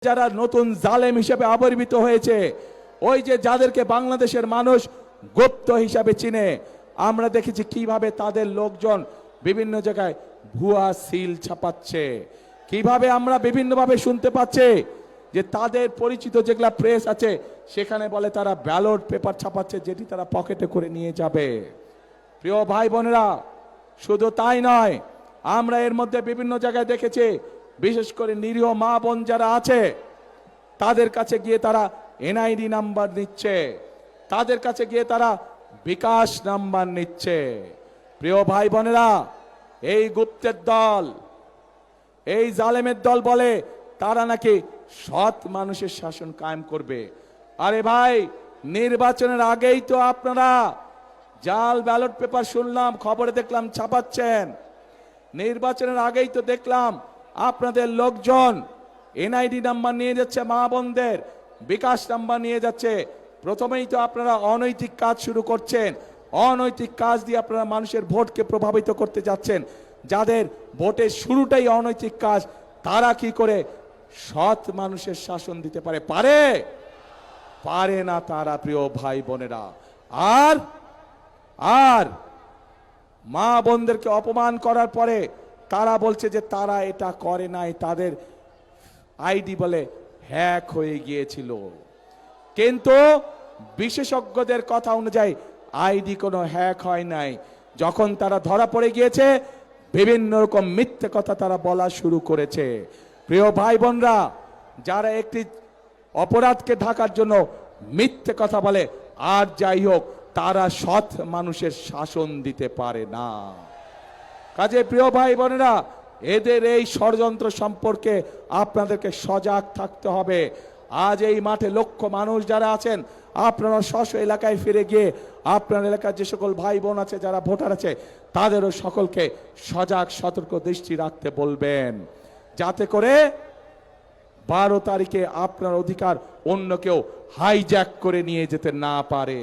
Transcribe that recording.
যারা নতুন জালেম হিসেবে আবির্ভূত হয়েছে, ওই যে যাদেরকে বাংলাদেশের মানুষ গুপ্ত হিসাবে চিনে, আমরা দেখেছি কিভাবে তাদের লোকজন বিভিন্ন জায়গায় ভুয়া সিল ছাপাচ্ছে, কিভাবে আমরা বিভিন্নভাবে শুনতে পাচ্ছি যে তাদের পরিচিত যেগুলা প্রেস আছে সেখানে বলে তারা ব্যালট পেপার ছাপাচ্ছে, যেটি তারা পকেটে করে নিয়ে যাবে। প্রিয় ভাই বোনেরা, শুধু তাই নয়, আমরা এর মধ্যে বিভিন্ন জায়গায় দেখেছি বিশেষ করে নিরীহ মা বোন যারা আছে তাদের কাছে গিয়ে তারা এনআইডি নাম্বার নিচ্ছে, তাদের কাছে গিয়ে তারা বিকাশ নাম্বার নিচ্ছে। প্রিয় ভাই বোনেরা, এই গুপ্তের দল, এই জালেমের দল বলে তারা নাকি সৎ মানুষের শাসন কায়েম করবে। আরে ভাই, নির্বাচনের আগেই তো আপনারা জাল ব্যালট পেপার শুনলাম, খবরে দেখলাম ছাপাচ্ছেন। নির্বাচনের আগেই তো দেখলাম আপনাদের লোকজন এনআইডি নাম্বার নিয়ে যাচ্ছে, মা বোনদের বিকাশ নাম্বার নিয়ে যাচ্ছে। প্রথমেই তো আপনারা অনৈতিক কাজ শুরু করছেন, অনৈতিক কাজ দিয়ে আপনারা মানুষের ভোটকে প্রভাবিত করতে যাচ্ছেন। যাদের ভোটের শুরুটাই অনৈতিক কাজ, তারা কি করে সৎ মানুষের শাসন দিতে পারে? পারে না তারা। প্রিয় ভাই বোনেরা, আর মা বোনদেরকে অপমান করার পরে তারা বলছে যে তারা এটা করে নাই, তাদের আইডি বলে হ্যাক হয়ে গিয়েছিল। কিন্তু বিশেষজ্ঞদের কথা অনুযায়ী আইডি কোনো হ্যাক হয় নাই। যখন তারা ধরা পড়ে গিয়েছে, বিভিন্ন রকম মিথ্যে কথা তারা বলা শুরু করেছে। প্রিয় ভাই বোনরা, যারা একটি অপরাধকে ঢাকার জন্য মিথ্যে কথা বলে, আর যাই হোক, তারা সৎ মানুষের শাসন দিতে পারে না। কাজে প্রিয় ভাই বোনেরা, এদের এই ষড়যন্ত্র সম্পর্কে আপনাদেরকে সজাগ থাকতে হবে। আজ এই মাঠে লক্ষ মানুষ যারা আছেন, আপনারা স্ব এলাকায় ফিরে গিয়ে আপনার এলাকার যে সকল ভাই বোন আছে, যারা ভোটার আছে, তাদেরও সকলকে সজাগ সতর্ক দৃষ্টি রাখতে বলবেন, যাতে করে 12 তারিখে আপনার অধিকার অন্য কেউ হাইজ্যাক করে নিয়ে যেতে না পারে।